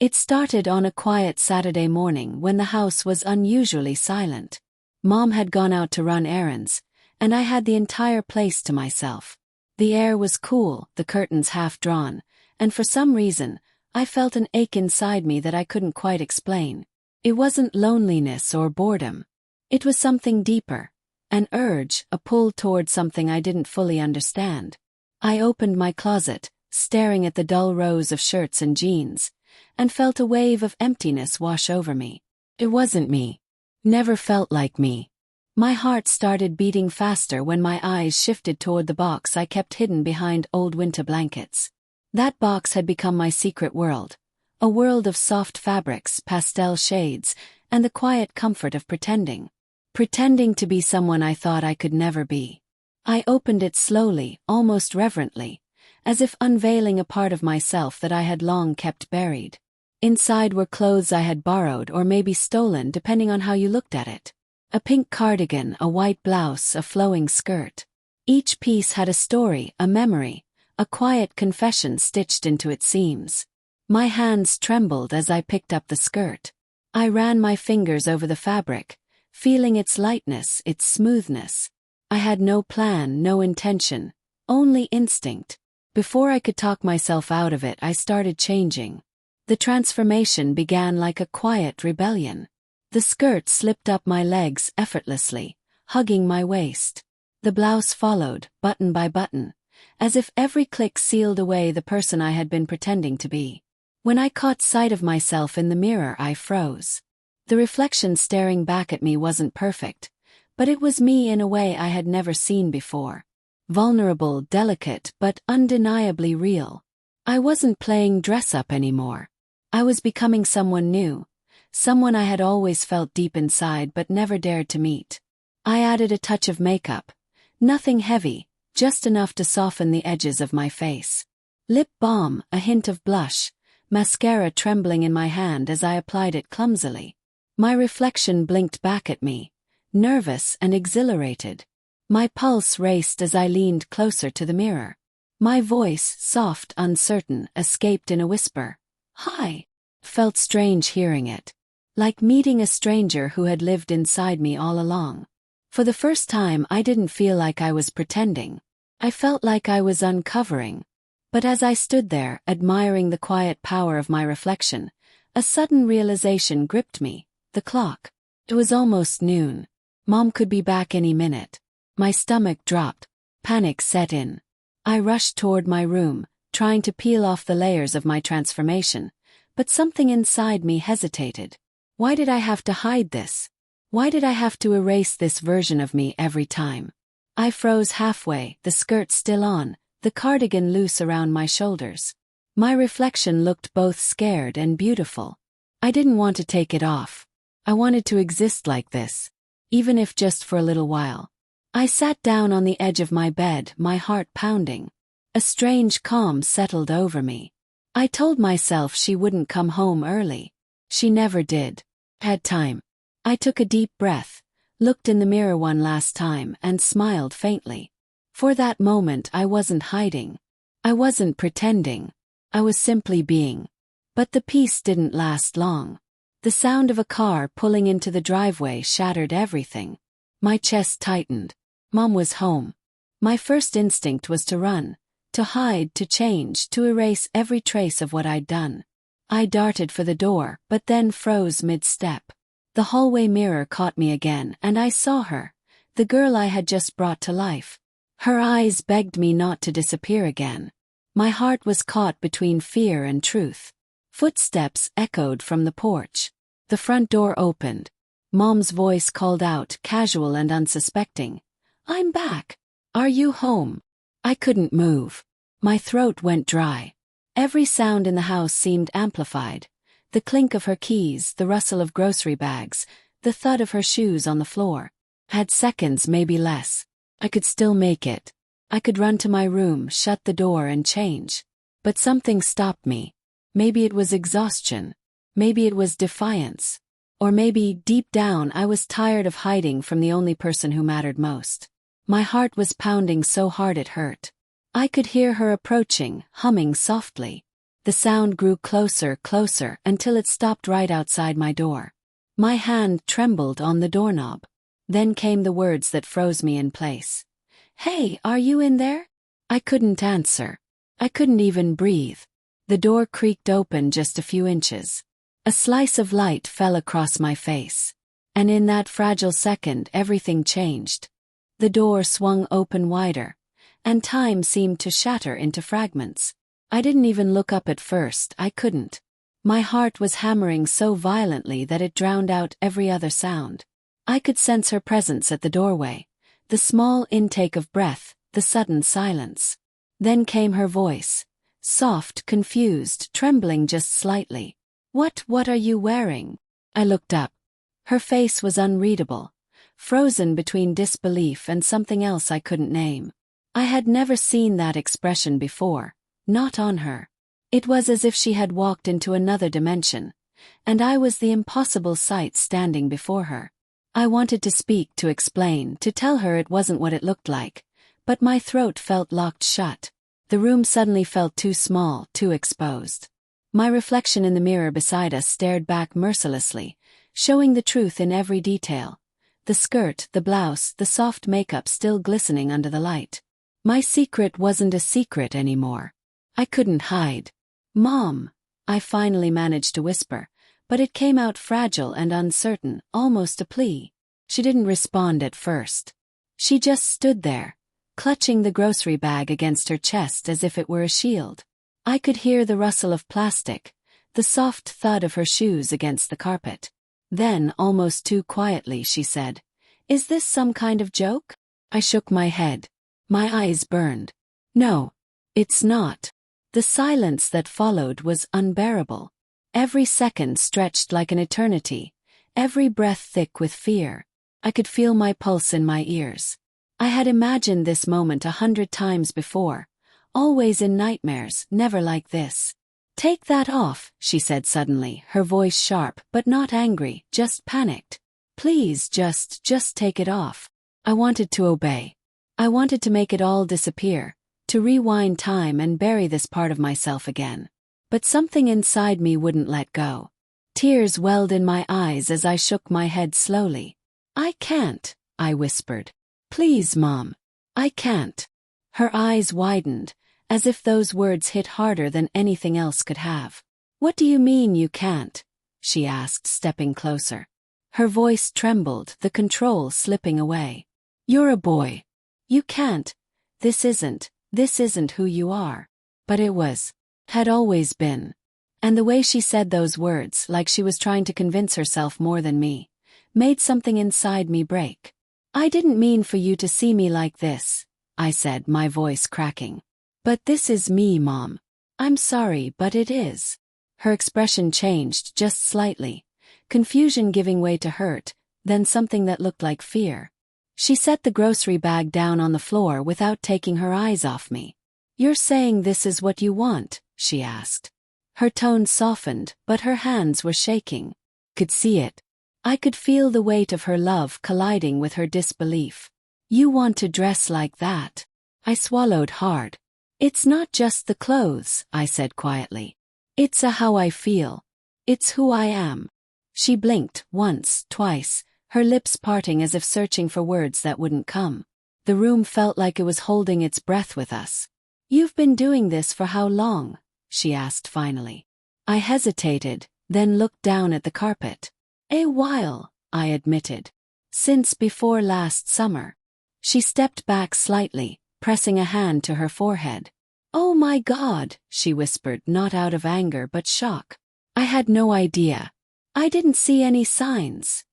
It started on a quiet Saturday morning when the house was unusually silent. Mom had gone out to run errands, and I had the entire place to myself. The air was cool, the curtains half drawn, and for some reason, I felt an ache inside me that I couldn't quite explain. It wasn't loneliness or boredom. It was something deeper, an urge, a pull toward something I didn't fully understand. I opened my closet, staring at the dull rows of shirts and jeans, and felt a wave of emptiness wash over me. It wasn't me. Never felt like me. My heart started beating faster when my eyes shifted toward the box I kept hidden behind old winter blankets. That box had become my secret world, a world of soft fabrics, pastel shades, and the quiet comfort of pretending to be someone I thought I could never be. I opened it slowly, almost reverently, as if unveiling a part of myself that I had long kept buried. Inside were clothes I had borrowed or maybe stolen depending on how you looked at it. A pink cardigan, a white blouse, a flowing skirt. Each piece had a story, a memory, a quiet confession stitched into its seams. My hands trembled as I picked up the skirt. I ran my fingers over the fabric, feeling its lightness, its smoothness. I had no plan, no intention, only instinct. Before I could talk myself out of it, I started changing. The transformation began like a quiet rebellion. The skirt slipped up my legs effortlessly, hugging my waist. The blouse followed, button by button, as if every click sealed away the person I had been pretending to be. When I caught sight of myself in the mirror, I froze. The reflection staring back at me wasn't perfect, but it was me in a way I had never seen before. Vulnerable, delicate, but undeniably real. I wasn't playing dress-up anymore. I was becoming someone new, someone I had always felt deep inside but never dared to meet. I added a touch of makeup, nothing heavy, just enough to soften the edges of my face. Lip balm, a hint of blush, mascara trembling in my hand as I applied it clumsily. My reflection blinked back at me, nervous and exhilarated. My pulse raced as I leaned closer to the mirror. My voice, soft, uncertain, escaped in a whisper. "Hi." Felt strange hearing it. Like meeting a stranger who had lived inside me all along. For the first time, I didn't feel like I was pretending. I felt like I was uncovering. But as I stood there, admiring the quiet power of my reflection, a sudden realization gripped me. The clock. It was almost noon. Mom could be back any minute. My stomach dropped. Panic set in. I rushed toward my room, trying to peel off the layers of my transformation, but something inside me hesitated. Why did I have to hide this? Why did I have to erase this version of me every time? I froze halfway, the skirt still on, the cardigan loose around my shoulders. My reflection looked both scared and beautiful. I didn't want to take it off. I wanted to exist like this, even if just for a little while. I sat down on the edge of my bed, my heart pounding. A strange calm settled over me. I told myself she wouldn't come home early. She never did. Had time. I took a deep breath, looked in the mirror one last time, and smiled faintly. For that moment I wasn't hiding. I wasn't pretending. I was simply being. But the peace didn't last long. The sound of a car pulling into the driveway shattered everything. My chest tightened. Mom was home. My first instinct was to run, to hide, to change, to erase every trace of what I'd done. I darted for the door, but then froze mid-step. The hallway mirror caught me again, and I saw her, the girl I had just brought to life. Her eyes begged me not to disappear again. My heart was caught between fear and truth. Footsteps echoed from the porch. The front door opened. Mom's voice called out, casual and unsuspecting. "I'm back. Are you home?" I couldn't move. My throat went dry. Every sound in the house seemed amplified. The clink of her keys, the rustle of grocery bags, the thud of her shoes on the floor. Had seconds, maybe less. I could still make it. I could run to my room, shut the door and change. But something stopped me. Maybe it was exhaustion. Maybe it was defiance. Or maybe, deep down, I was tired of hiding from the only person who mattered most. My heart was pounding so hard it hurt. I could hear her approaching, humming softly. The sound grew closer, closer, until it stopped right outside my door. My hand trembled on the doorknob. Then came the words that froze me in place. "Hey, are you in there?" I couldn't answer. I couldn't even breathe. The door creaked open just a few inches. A slice of light fell across my face. And in that fragile second, everything changed. The door swung open wider, and time seemed to shatter into fragments. I didn't even look up at first, I couldn't. My heart was hammering so violently that it drowned out every other sound. I could sense her presence at the doorway, the small intake of breath, the sudden silence. Then came her voice, soft, confused, trembling just slightly. What are you wearing?" I looked up. Her face was unreadable, frozen between disbelief and something else I couldn't name. I had never seen that expression before, not on her. It was as if she had walked into another dimension, and I was the impossible sight standing before her. I wanted to speak, to explain, to tell her it wasn't what it looked like, but my throat felt locked shut. The room suddenly felt too small, too exposed. My reflection in the mirror beside us stared back mercilessly, showing the truth in every detail. The skirt, the blouse, the soft makeup still glistening under the light. My secret wasn't a secret anymore. I couldn't hide. "Mom," I finally managed to whisper, but it came out fragile and uncertain, almost a plea. She didn't respond at first. She just stood there, clutching the grocery bag against her chest as if it were a shield. I could hear the rustle of plastic, the soft thud of her shoes against the carpet. Then, almost too quietly, she said, "Is this some kind of joke?" I shook my head. My eyes burned. "No, it's not." The silence that followed was unbearable. Every second stretched like an eternity, every breath thick with fear. I could feel my pulse in my ears. I had imagined this moment 100 times before, always in nightmares, never like this. "Take that off," she said suddenly, her voice sharp but not angry, just panicked. "Please, just take it off." I wanted to obey. I wanted to make it all disappear, to rewind time and bury this part of myself again. But something inside me wouldn't let go. Tears welled in my eyes as I shook my head slowly. "I can't," I whispered. "Please, Mom. I can't." Her eyes widened, as if those words hit harder than anything else could have. "What do you mean you can't?" she asked, stepping closer. Her voice trembled, the control slipping away. "You're a boy. You can't. This isn't who you are." But it was. Had always been. And the way she said those words, like she was trying to convince herself more than me, made something inside me break. "I didn't mean for you to see me like this," I said, my voice cracking. "But this is me, Mom. I'm sorry, but it is." Her expression changed just slightly, confusion giving way to hurt, then something that looked like fear. She set the grocery bag down on the floor without taking her eyes off me. "You're saying this is what you want?" she asked. Her tone softened, but her hands were shaking. Could see it. I could feel the weight of her love colliding with her disbelief. "You want to dress like that?" I swallowed hard. "It's not just the clothes," I said quietly. "It's how I feel. It's who I am." She blinked, once, twice, her lips parting as if searching for words that wouldn't come. The room felt like it was holding its breath with us. "You've been doing this for how long?" she asked finally. I hesitated, then looked down at the carpet. "A while," I admitted. "Since before last summer." She stepped back slightly, pressing a hand to her forehead. "Oh my God," she whispered, not out of anger but shock. "I had no idea. I didn't see any signs."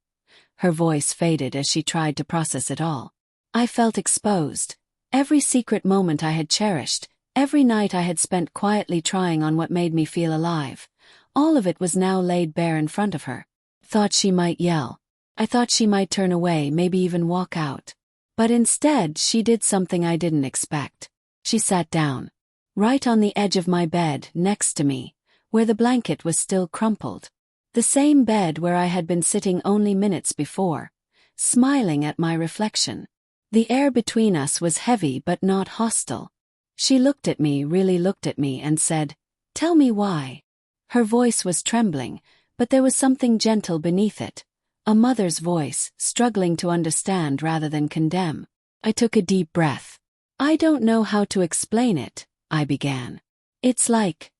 Her voice faded as she tried to process it all. I felt exposed. Every secret moment I had cherished, every night I had spent quietly trying on what made me feel alive, all of it was now laid bare in front of her. Thought she might yell. I thought she might turn away, maybe even walk out. But instead, she did something I didn't expect. She sat down. Right on the edge of my bed, next to me, where the blanket was still crumpled. The same bed where I had been sitting only minutes before, smiling at my reflection. The air between us was heavy but not hostile. She looked at me, really looked at me, and said, Tell me why. Her voice was trembling, but there was something gentle beneath it. A mother's voice, struggling to understand rather than condemn. I took a deep breath. I don't know how to explain it, I began. It's like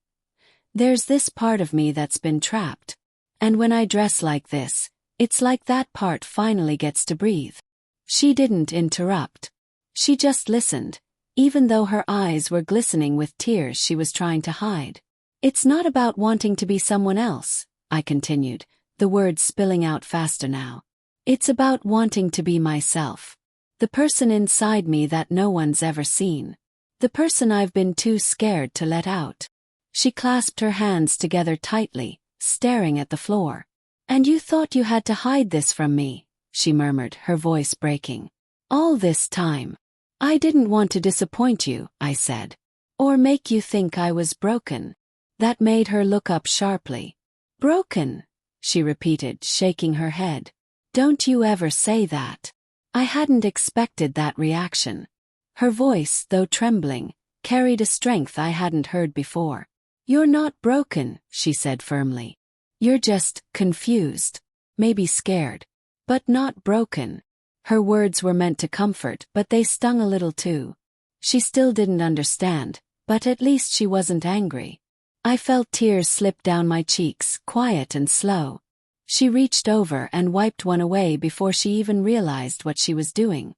there's this part of me that's been trapped. And when I dress like this, it's like that part finally gets to breathe. She didn't interrupt. She just listened, even though her eyes were glistening with tears she was trying to hide. It's not about wanting to be someone else, I continued, the words spilling out faster now. It's about wanting to be myself. The person inside me that no one's ever seen. The person I've been too scared to let out. She clasped her hands together tightly, staring at the floor. And you thought you had to hide this from me, she murmured, her voice breaking. All this time. I didn't want to disappoint you, I said. Or make you think I was broken. That made her look up sharply. Broken, she repeated, shaking her head. Don't you ever say that. I hadn't expected that reaction. Her voice, though trembling, carried a strength I hadn't heard before. You're not broken, she said firmly. You're just confused, maybe scared, but not broken. Her words were meant to comfort, but they stung a little too. She still didn't understand, but at least she wasn't angry. I felt tears slip down my cheeks, quiet and slow. She reached over and wiped one away before she even realized what she was doing.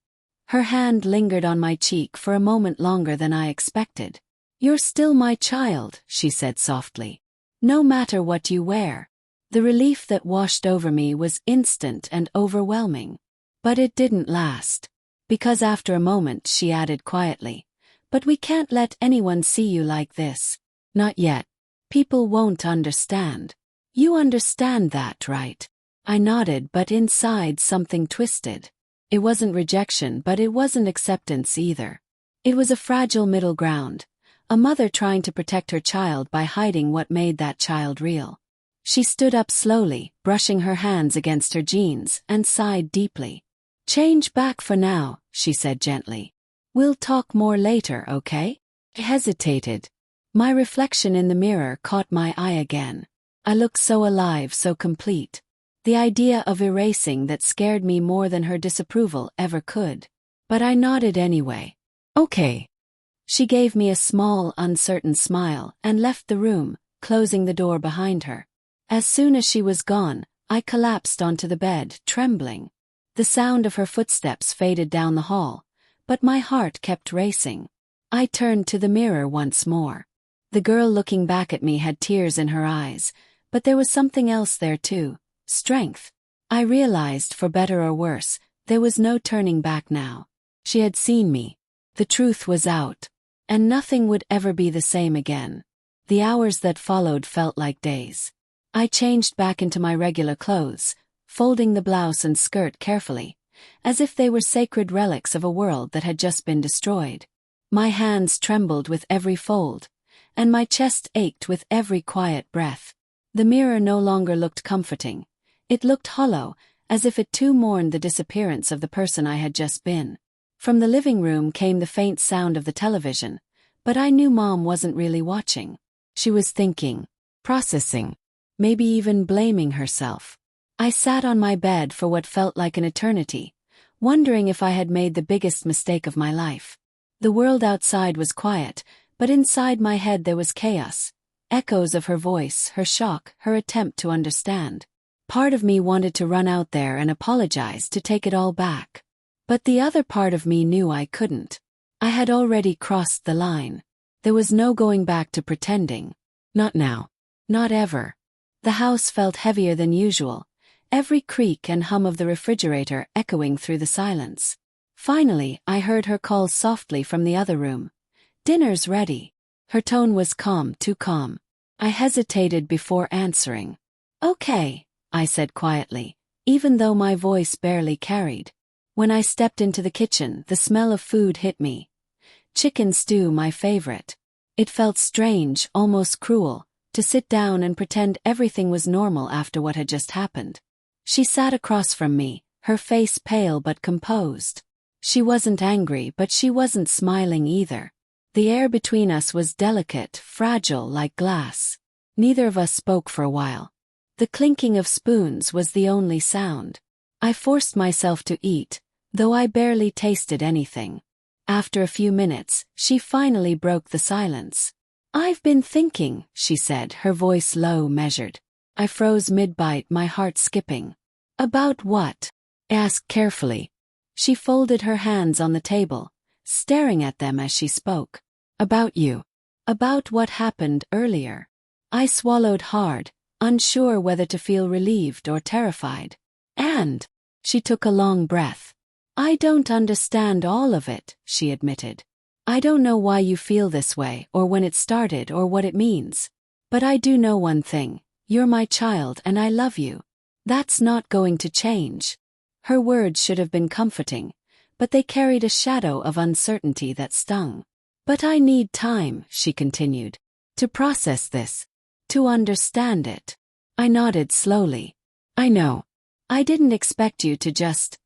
Her hand lingered on my cheek for a moment longer than I expected. You're still my child, she said softly. No matter what you wear. The relief that washed over me was instant and overwhelming. But it didn't last. Because after a moment she added quietly, but we can't let anyone see you like this. Not yet. People won't understand. You understand that, right? I nodded, but inside something twisted. It wasn't rejection, but it wasn't acceptance either. It was a fragile middle ground. A mother trying to protect her child by hiding what made that child real. She stood up slowly, brushing her hands against her jeans, and sighed deeply. Change back for now, she said gently. We'll talk more later, okay? I hesitated. My reflection in the mirror caught my eye again. I looked so alive, so complete. The idea of erasing that scared me more than her disapproval ever could. But I nodded anyway. Okay. She gave me a small, uncertain smile and left the room, closing the door behind her. As soon as she was gone, I collapsed onto the bed, trembling. The sound of her footsteps faded down the hall, but my heart kept racing. I turned to the mirror once more. The girl looking back at me had tears in her eyes, but there was something else there too, strength. I realized, for better or worse, there was no turning back now. She had seen me. The truth was out. And nothing would ever be the same again. The hours that followed felt like days. I changed back into my regular clothes, folding the blouse and skirt carefully, as if they were sacred relics of a world that had just been destroyed. My hands trembled with every fold, and my chest ached with every quiet breath. The mirror no longer looked comforting. It looked hollow, as if it too mourned the disappearance of the person I had just been. From the living room came the faint sound of the television, but I knew Mom wasn't really watching. She was thinking, processing, maybe even blaming herself. I sat on my bed for what felt like an eternity, wondering if I had made the biggest mistake of my life. The world outside was quiet, but inside my head there was chaos. Echoes of her voice, her shock, her attempt to understand. Part of me wanted to run out there and apologize, to take it all back. But the other part of me knew I couldn't. I had already crossed the line. There was no going back to pretending. Not now. Not ever. The house felt heavier than usual, every creak and hum of the refrigerator echoing through the silence. Finally, I heard her call softly from the other room. Dinner's ready. Her tone was calm, too calm. I hesitated before answering. Okay, I said quietly, even though my voice barely carried. When I stepped into the kitchen, the smell of food hit me. Chicken stew, my favorite. It felt strange, almost cruel, to sit down and pretend everything was normal after what had just happened. She sat across from me, her face pale but composed. She wasn't angry, but she wasn't smiling either. The air between us was delicate, fragile like glass. Neither of us spoke for a while. The clinking of spoons was the only sound. I forced myself to eat, though I barely tasted anything. After a few minutes, she finally broke the silence. "I've been thinking," she said, her voice low, measured. I froze mid-bite, my heart skipping. "About what?" I asked carefully. She folded her hands on the table, staring at them as she spoke. "About you. About what happened earlier." I swallowed hard, unsure whether to feel relieved or terrified. "And," she took a long breath. "I don't understand all of it," she admitted. "I don't know why you feel this way, or when it started, or what it means. But I do know one thing. You're my child and I love you. That's not going to change." Her words should have been comforting, but they carried a shadow of uncertainty that stung. "But I need time," she continued, "to process this, to understand it." I nodded slowly. "I know. I didn't expect you to just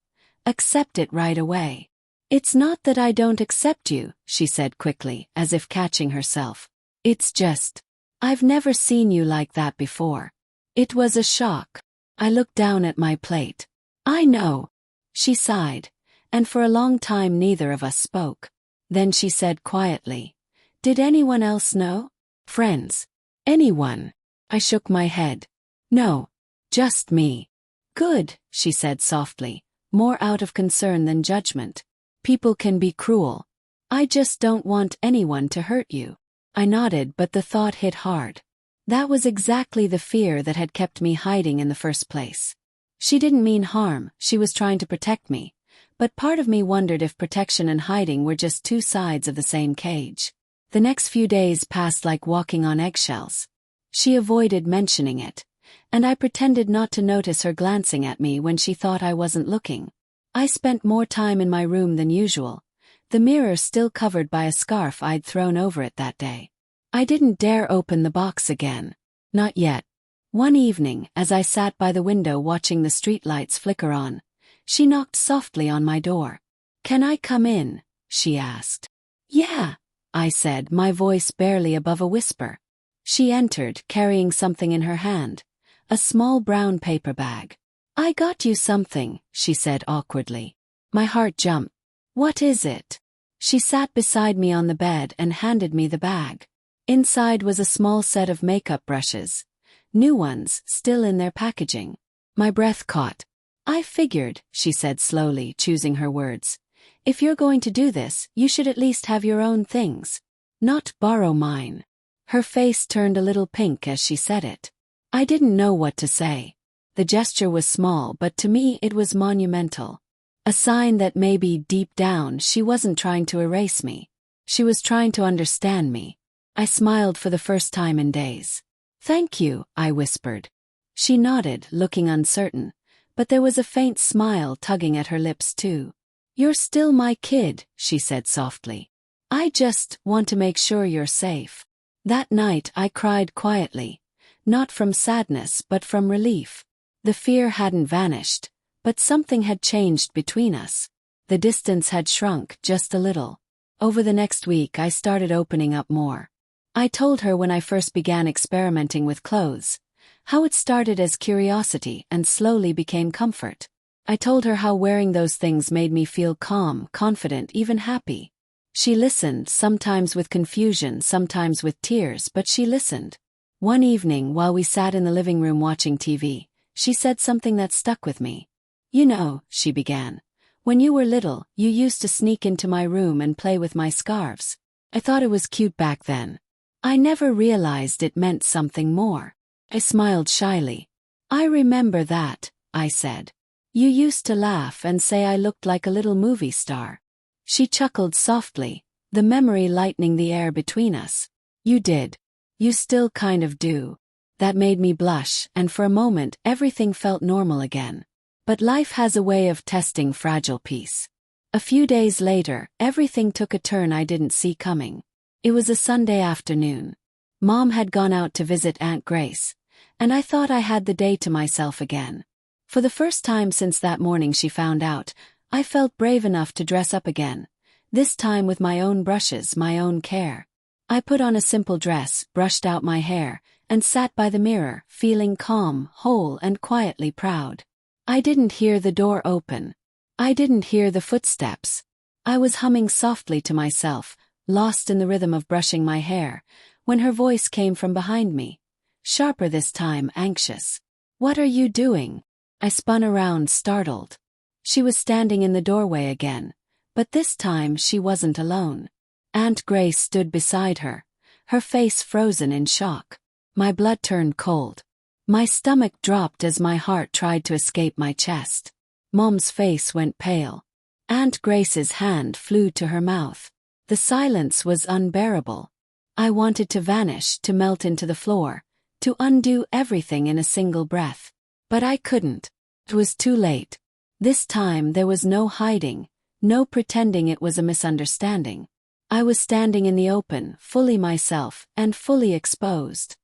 accept it right away." "It's not that I don't accept you," she said quickly, as if catching herself. "It's just, I've never seen you like that before. It was a shock." I looked down at my plate. "I know." She sighed, and for a long time neither of us spoke. Then she said quietly, "Did anyone else know? Friends? Anyone?" I shook my head. "No. Just me." "Good," she said softly, more out of concern than judgment. "People can be cruel. I just don't want anyone to hurt you." I nodded, but the thought hit hard. That was exactly the fear that had kept me hiding in the first place. She didn't mean harm, she was trying to protect me. But part of me wondered if protection and hiding were just two sides of the same cage. The next few days passed like walking on eggshells. She avoided mentioning it, and I pretended not to notice her glancing at me when she thought I wasn't looking. I spent more time in my room than usual, the mirror still covered by a scarf I'd thrown over it that day. I didn't dare open the box again. Not yet. One evening, as I sat by the window watching the streetlights flicker on, she knocked softly on my door. "Can I come in?" she asked. "Yeah," I said, my voice barely above a whisper. She entered, carrying something in her hand, a small brown paper bag. "I got you something," she said awkwardly. My heart jumped. "What is it?" She sat beside me on the bed and handed me the bag. Inside was a small set of makeup brushes. New ones, still in their packaging. My breath caught. "I figured," she said slowly, choosing her words. "If you're going to do this, you should at least have your own things. Not borrow mine." Her face turned a little pink as she said it. I didn't know what to say. The gesture was small, but to me it was monumental. A sign that maybe, deep down, she wasn't trying to erase me. She was trying to understand me. I smiled for the first time in days. "Thank you," I whispered. She nodded, looking uncertain, but there was a faint smile tugging at her lips too. "You're still my kid," she said softly. "I just want to make sure you're safe." That night I cried quietly, not from sadness but from relief. The fear hadn't vanished, but something had changed between us. The distance had shrunk just a little. Over the next week I started opening up more. I told her when I first began experimenting with clothes, how it started as curiosity and slowly became comfort. I told her how wearing those things made me feel calm, confident, even happy. She listened, sometimes with confusion, sometimes with tears, but she listened. One evening, while we sat in the living room watching TV, she said something that stuck with me. "You know," she began, "when you were little, you used to sneak into my room and play with my scarves. I thought it was cute back then. I never realized it meant something more." I smiled shyly. "I remember that," I said. "You used to laugh and say I looked like a little movie star." She chuckled softly, the memory lightening the air between us. "You did. You still kind of do." That made me blush, and for a moment everything felt normal again. But life has a way of testing fragile peace. A few days later, everything took a turn I didn't see coming. It was a Sunday afternoon. Mom had gone out to visit Aunt Grace, and I thought I had the day to myself again. For the first time since that morning she found out, I felt brave enough to dress up again, this time with my own brushes, my own care. I put on a simple dress, brushed out my hair, and sat by the mirror, feeling calm, whole, and quietly proud. I didn't hear the door open. I didn't hear the footsteps. I was humming softly to myself, lost in the rhythm of brushing my hair, when her voice came from behind me. Sharper this time, anxious. "What are you doing?" I spun around, startled. She was standing in the doorway again, but this time she wasn't alone. Aunt Grace stood beside her, her face frozen in shock. My blood turned cold. My stomach dropped as my heart tried to escape my chest. Mom's face went pale. Aunt Grace's hand flew to her mouth. The silence was unbearable. I wanted to vanish, to melt into the floor, to undo everything in a single breath. But I couldn't. It was too late. This time there was no hiding, no pretending it was a misunderstanding. I was standing in the open, fully myself, and fully exposed.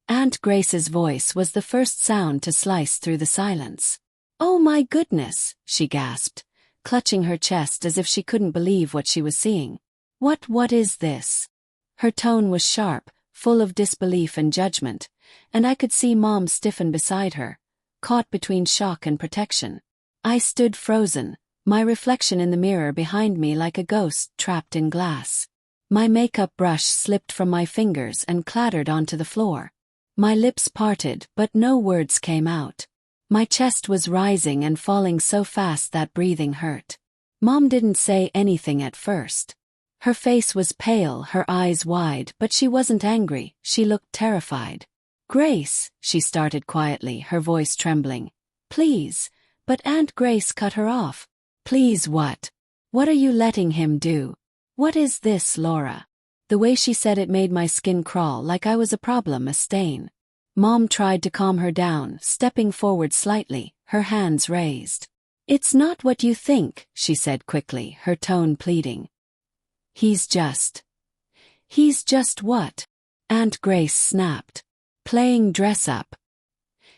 Aunt Grace's voice was the first sound to slice through the silence. "Oh my goodness," she gasped, clutching her chest as if she couldn't believe what she was seeing. What is this?" Her tone was sharp, full of disbelief and judgment, and I could see Mom stiffen beside her, caught between shock and protection. I stood frozen, my reflection in the mirror behind me like a ghost trapped in glass. My makeup brush slipped from my fingers and clattered onto the floor. My lips parted, but no words came out. My chest was rising and falling so fast that breathing hurt. Mom didn't say anything at first. Her face was pale, her eyes wide, but she wasn't angry, she looked terrified. "Grace," she started quietly, her voice trembling. "Please." But Aunt Grace cut her off. "Please what? What are you letting him do? What is this, Laura?" The way she said it made my skin crawl, like I was a problem, a stain. Mom tried to calm her down, stepping forward slightly, her hands raised. "It's not what you think," she said quickly, her tone pleading. He's just what?" Aunt Grace snapped. "Playing dress-up.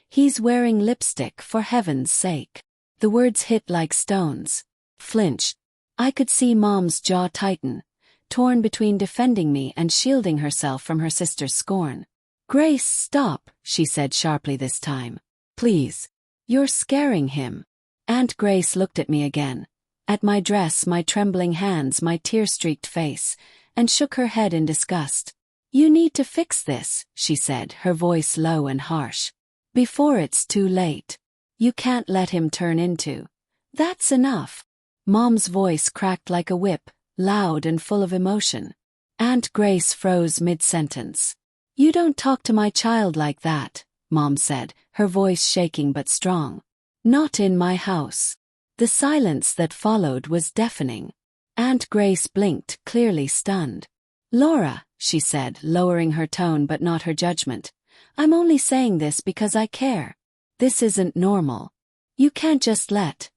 He's wearing lipstick, for heaven's sake." The words hit like stones. Flinched. I could see Mom's jaw tighten, torn between defending me and shielding herself from her sister's scorn. "Grace, stop," she said sharply this time. "Please. You're scaring him." Aunt Grace looked at me again, at my dress, my trembling hands, my tear-streaked face, and shook her head in disgust. "You need to fix this," she said, her voice low and harsh. "Before it's too late. You can't let him turn into. That's enough." Mom's voice cracked like a whip, loud and full of emotion. Aunt Grace froze mid-sentence. "You don't talk to my child like that," Mom said, her voice shaking but strong. "Not in my house." The silence that followed was deafening. Aunt Grace blinked, clearly stunned. "Laura," she said, lowering her tone but not her judgment, "I'm only saying this because I care. This isn't normal. You can't just let—"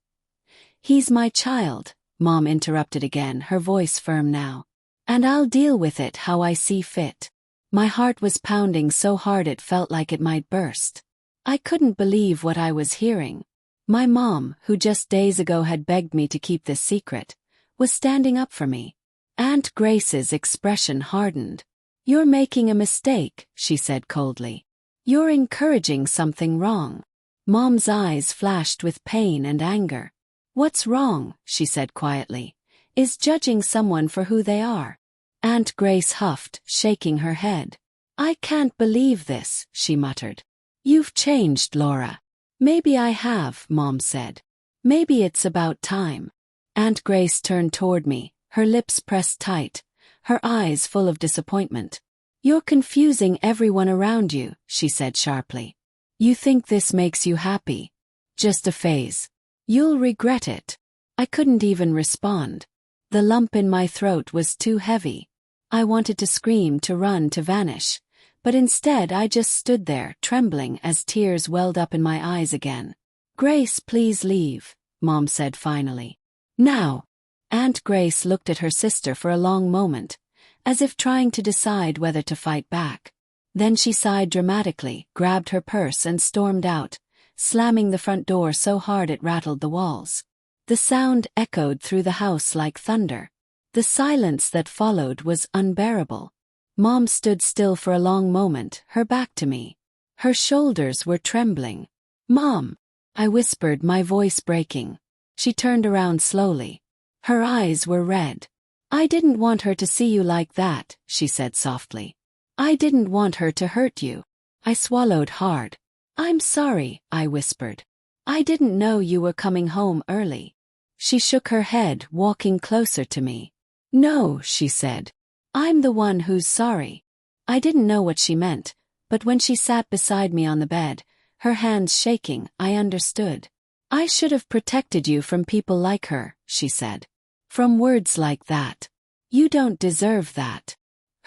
"He's my child," Mom interrupted again, her voice firm now. "And I'll deal with it how I see fit." My heart was pounding so hard it felt like it might burst. I couldn't believe what I was hearing. My mom, who just days ago had begged me to keep this secret, was standing up for me. Aunt Grace's expression hardened. "You're making a mistake," she said coldly. "You're encouraging something wrong." Mom's eyes flashed with pain and anger. "What's wrong," she said quietly, "is judging someone for who they are." Aunt Grace huffed, shaking her head. "I can't believe this," she muttered. "You've changed, Laura." "Maybe I have," Mom said. "Maybe it's about time." Aunt Grace turned toward me, her lips pressed tight, her eyes full of disappointment. "You're confusing everyone around you," she said sharply. "You think this makes you happy. Just a phase. You'll regret it." I couldn't even respond. The lump in my throat was too heavy. I wanted to scream, to run, to vanish, but instead I just stood there, trembling as tears welled up in my eyes again. "Grace, please leave," Mom said finally. "Now." Aunt Grace looked at her sister for a long moment, as if trying to decide whether to fight back. Then she sighed dramatically, grabbed her purse and stormed out, slamming the front door so hard it rattled the walls. The sound echoed through the house like thunder. The silence that followed was unbearable. Mom stood still for a long moment, her back to me. Her shoulders were trembling. "Mom," I whispered, my voice breaking. She turned around slowly. Her eyes were red. "I didn't want her to see you like that," she said softly. "I didn't want her to hurt you." I swallowed hard. "I'm sorry," I whispered. "I didn't know you were coming home early." She shook her head, walking closer to me. "No," she said. "I'm the one who's sorry." I didn't know what she meant, but when she sat beside me on the bed, her hands shaking, I understood. "I should have protected you from people like her," she said. "From words like that. You don't deserve that."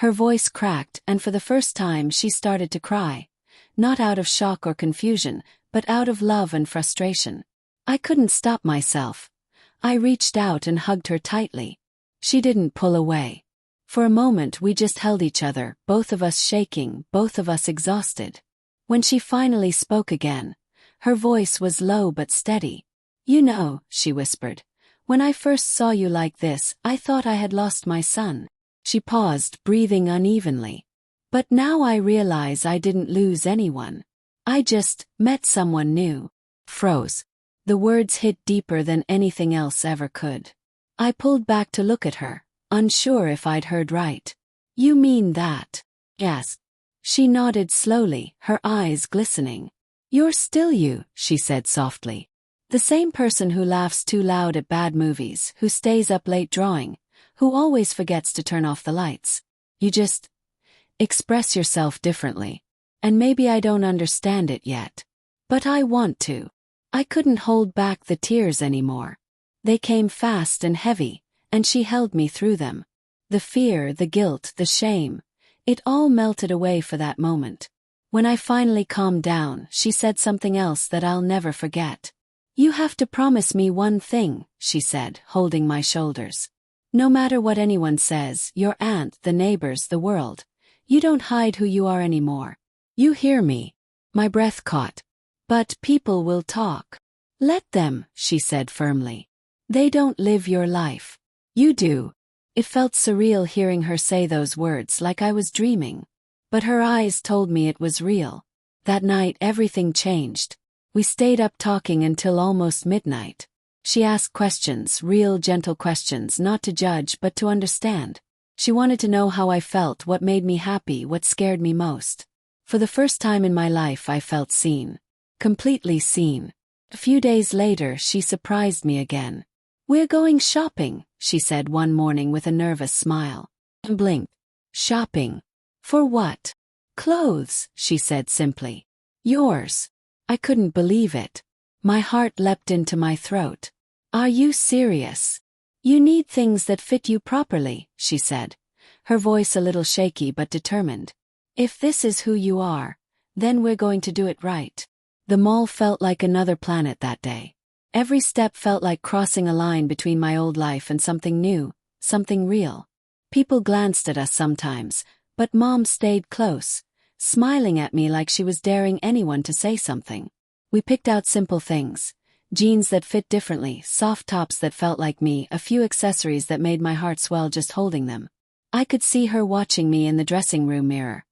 Her voice cracked, and for the first time she started to cry. Not out of shock or confusion, but out of love and frustration. I couldn't stop myself. I reached out and hugged her tightly. She didn't pull away. For a moment we just held each other, both of us shaking, both of us exhausted. When she finally spoke again, her voice was low but steady. "You know," she whispered, "when I first saw you like this, I thought I had lost my son." She paused, breathing unevenly. "But now I realize I didn't lose anyone. I just met someone new." Froze. The words hit deeper than anything else ever could. I pulled back to look at her, unsure if I'd heard right. "You mean that?" "Yes." She nodded slowly, her eyes glistening. "You're still you," she said softly. "The same person who laughs too loud at bad movies, who stays up late drawing, who always forgets to turn off the lights. You just express yourself differently. And maybe I don't understand it yet. But I want to." I couldn't hold back the tears anymore. They came fast and heavy, and she held me through them. The fear, the guilt, the shame, it all melted away for that moment. When I finally calmed down, she said something else that I'll never forget. "You have to promise me one thing," she said, holding my shoulders. "No matter what anyone says, your aunt, the neighbors, the world, you don't hide who you are anymore. You hear me?" My breath caught. "But people will talk." "Let them," she said firmly. "They don't live your life. You do." It felt surreal hearing her say those words, like I was dreaming. But her eyes told me it was real. That night everything changed. We stayed up talking until almost midnight. She asked questions, real gentle questions, not to judge but to understand. She wanted to know how I felt, what made me happy, what scared me most. For the first time in my life I felt seen. Completely seen. A few days later she surprised me again. "We're going shopping," she said one morning with a nervous smile. I blinked. "Shopping? For what?" "Clothes," she said simply. "Yours." I couldn't believe it. My heart leapt into my throat. "Are you serious?" "You need things that fit you properly," she said, her voice a little shaky but determined. "If this is who you are, then we're going to do it right." The mall felt like another planet that day. Every step felt like crossing a line between my old life and something new, something real. People glanced at us sometimes, but Mom stayed close, smiling at me like she was daring anyone to say something. We picked out simple things. Jeans that fit differently, soft tops that felt like me, a few accessories that made my heart swell just holding them. I could see her watching me in the dressing room mirror.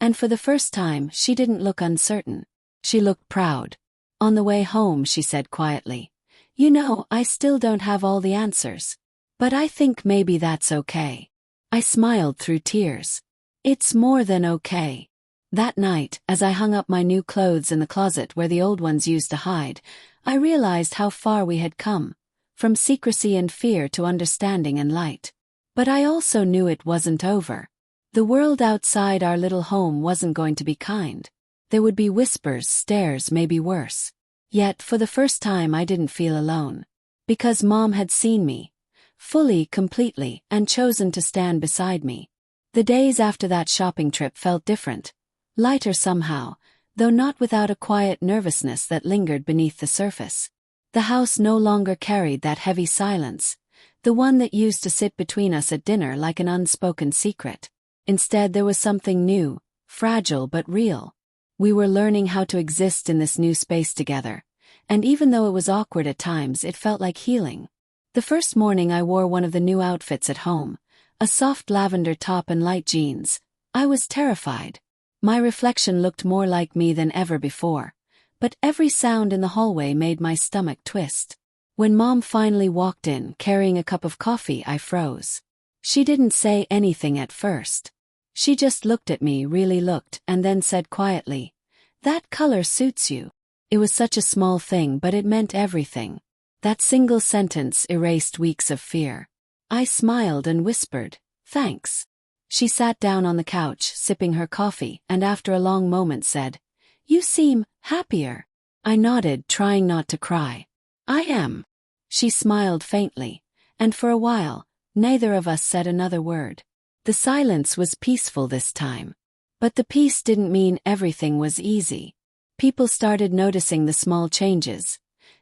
And for the first time, she didn't look uncertain. She looked proud. On the way home, she said quietly, "You know, I still don't have all the answers. But I think maybe that's okay." I smiled through tears. "It's more than okay." That night, as I hung up my new clothes in the closet where the old ones used to hide, I realized how far we had come, from secrecy and fear to understanding and light. But I also knew it wasn't over. The world outside our little home wasn't going to be kind. There would be whispers, stares, maybe worse. Yet, for the first time I didn't feel alone. Because Mom had seen me, fully, completely, and chosen to stand beside me. The days after that shopping trip felt different. Lighter somehow, though not without a quiet nervousness that lingered beneath the surface. The house no longer carried that heavy silence, the one that used to sit between us at dinner like an unspoken secret. Instead there was something new, fragile but real. We were learning how to exist in this new space together, and even though it was awkward at times, it felt like healing. The first morning I wore one of the new outfits at home, a soft lavender top and light jeans. I was terrified. My reflection looked more like me than ever before, but every sound in the hallway made my stomach twist. When Mom finally walked in carrying a cup of coffee, I froze. She didn't say anything at first. She just looked at me, really looked, and then said quietly, "That color suits you." It was such a small thing, but it meant everything. That single sentence erased weeks of fear. I smiled and whispered, "Thanks." She sat down on the couch, sipping her coffee, and after a long moment said, "You seem happier." I nodded, trying not to cry. "I am." She smiled faintly, and for a while, neither of us said another word. The silence was peaceful this time. But the peace didn't mean everything was easy. People started noticing the small changes.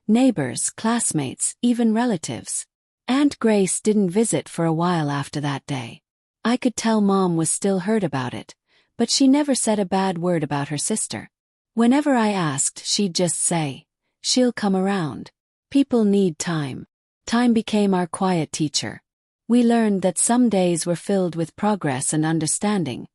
Neighbors, classmates, even relatives. Aunt Grace didn't visit for a while after that day. I could tell Mom was still hurt about it, but she never said a bad word about her sister. Whenever I asked, she'd just say, "She'll come around." People need time. Time became our quiet teacher. We learned that some days were filled with progress and understanding,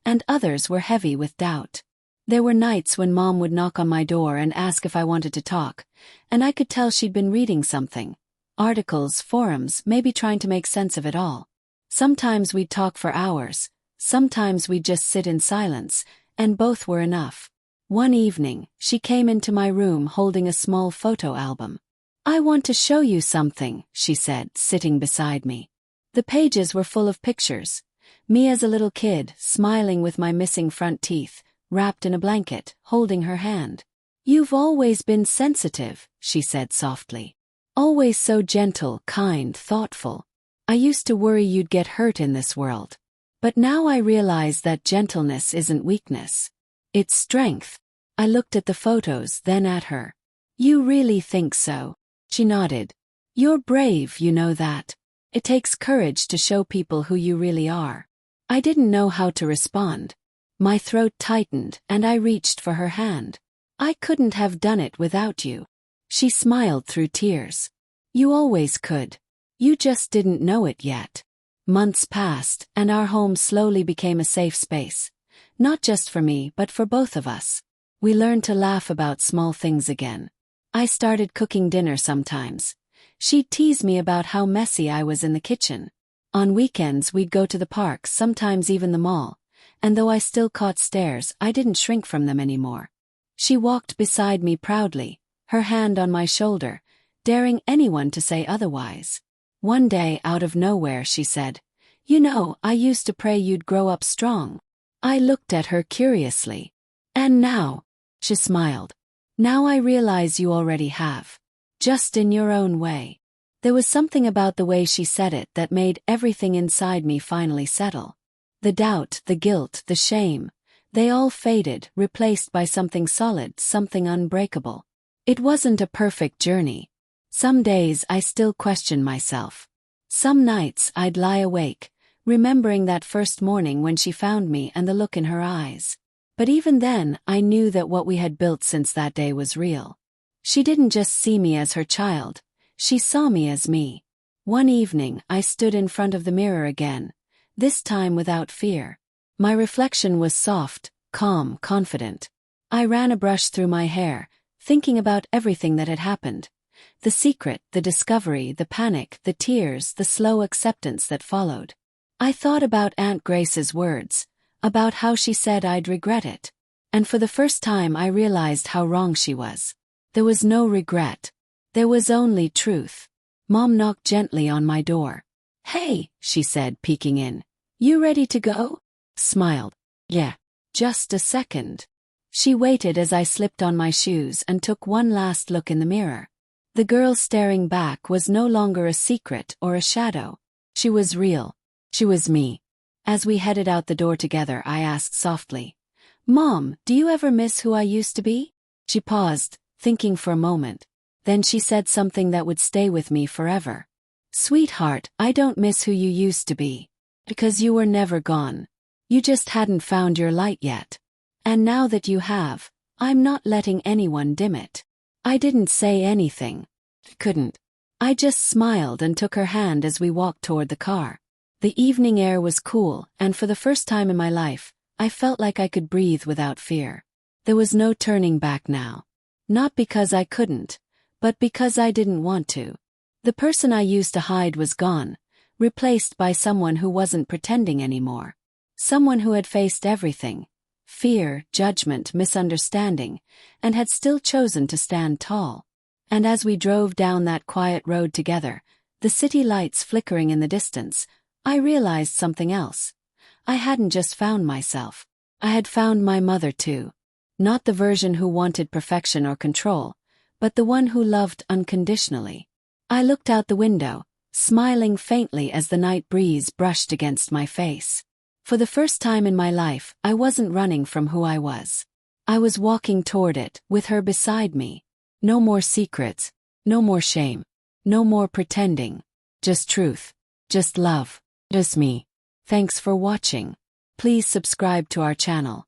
and others were heavy with doubt. There were nights when Mom would knock on my door and ask if I wanted to talk, and I could tell she'd been reading something. Articles, forums, maybe trying to make sense of it all. Sometimes we'd talk for hours, sometimes we'd just sit in silence, and both were enough. One evening, she came into my room holding a small photo album. "I want to show you something," she said, sitting beside me. The pages were full of pictures. Me as a little kid, smiling with my missing front teeth, wrapped in a blanket, holding her hand. "You've always been sensitive," she said softly. "Always so gentle, kind, thoughtful. I used to worry you'd get hurt in this world. But now I realize that gentleness isn't weakness. It's strength." I looked at the photos, then at her. "You really think so?" She nodded. "You're brave, you know that. It takes courage to show people who you really are." I didn't know how to respond. My throat tightened, and I reached for her hand. "I couldn't have done it without you." She smiled through tears. "You always could. You just didn't know it yet." Months passed, and our home slowly became a safe space. Not just for me, but for both of us. We learned to laugh about small things again. I started cooking dinner sometimes. She'd tease me about how messy I was in the kitchen. On weekends we'd go to the park, sometimes even the mall, and though I still caught stares, I didn't shrink from them anymore. She walked beside me proudly, her hand on my shoulder, daring anyone to say otherwise. One day, out of nowhere, she said, "You know, I used to pray you'd grow up strong." I looked at her curiously. "And now?" She smiled. "Now I realize you already have. Just in your own way." There was something about the way she said it that made everything inside me finally settle. The doubt, the guilt, the shame, they all faded, replaced by something solid, something unbreakable. It wasn't a perfect journey. Some days I still questioned myself. Some nights I'd lie awake, remembering that first morning when she found me and the look in her eyes. But even then, I knew that what we had built since that day was real. She didn't just see me as her child, she saw me as me. One evening, I stood in front of the mirror again, this time without fear. My reflection was soft, calm, confident. I ran a brush through my hair, thinking about everything that had happened. The secret, the discovery, the panic, the tears, the slow acceptance that followed. I thought about Aunt Grace's words, about how she said I'd regret it. And for the first time I realized how wrong she was. There was no regret. There was only truth. Mom knocked gently on my door. "Hey," she said, peeking in. "You ready to go?" Smiled. "Yeah. Just a second." She waited as I slipped on my shoes and took one last look in the mirror. The girl staring back was no longer a secret or a shadow. She was real. She was me. As we headed out the door together, I asked softly, "Mom, do you ever miss who I used to be?" She paused, thinking for a moment. Then she said something that would stay with me forever. "Sweetheart, I don't miss who you used to be. Because you were never gone. You just hadn't found your light yet. And now that you have, I'm not letting anyone dim it." I didn't say anything. Couldn't. I just smiled and took her hand as we walked toward the car. The evening air was cool, and for the first time in my life, I felt like I could breathe without fear. There was no turning back now. Not because I couldn't, but because I didn't want to. The person I used to hide was gone, replaced by someone who wasn't pretending anymore. Someone who had faced everything: fear, judgment, misunderstanding, and had still chosen to stand tall. And as we drove down that quiet road together, the city lights flickering in the distance, I realized something else. I hadn't just found myself. I had found my mother too. Not the version who wanted perfection or control, but the one who loved unconditionally. I looked out the window, smiling faintly as the night breeze brushed against my face. For the first time in my life, I wasn't running from who I was. I was walking toward it, with her beside me. No more secrets, no more shame, no more pretending. Just truth, just love, just me. Thanks for watching. Please subscribe to our channel.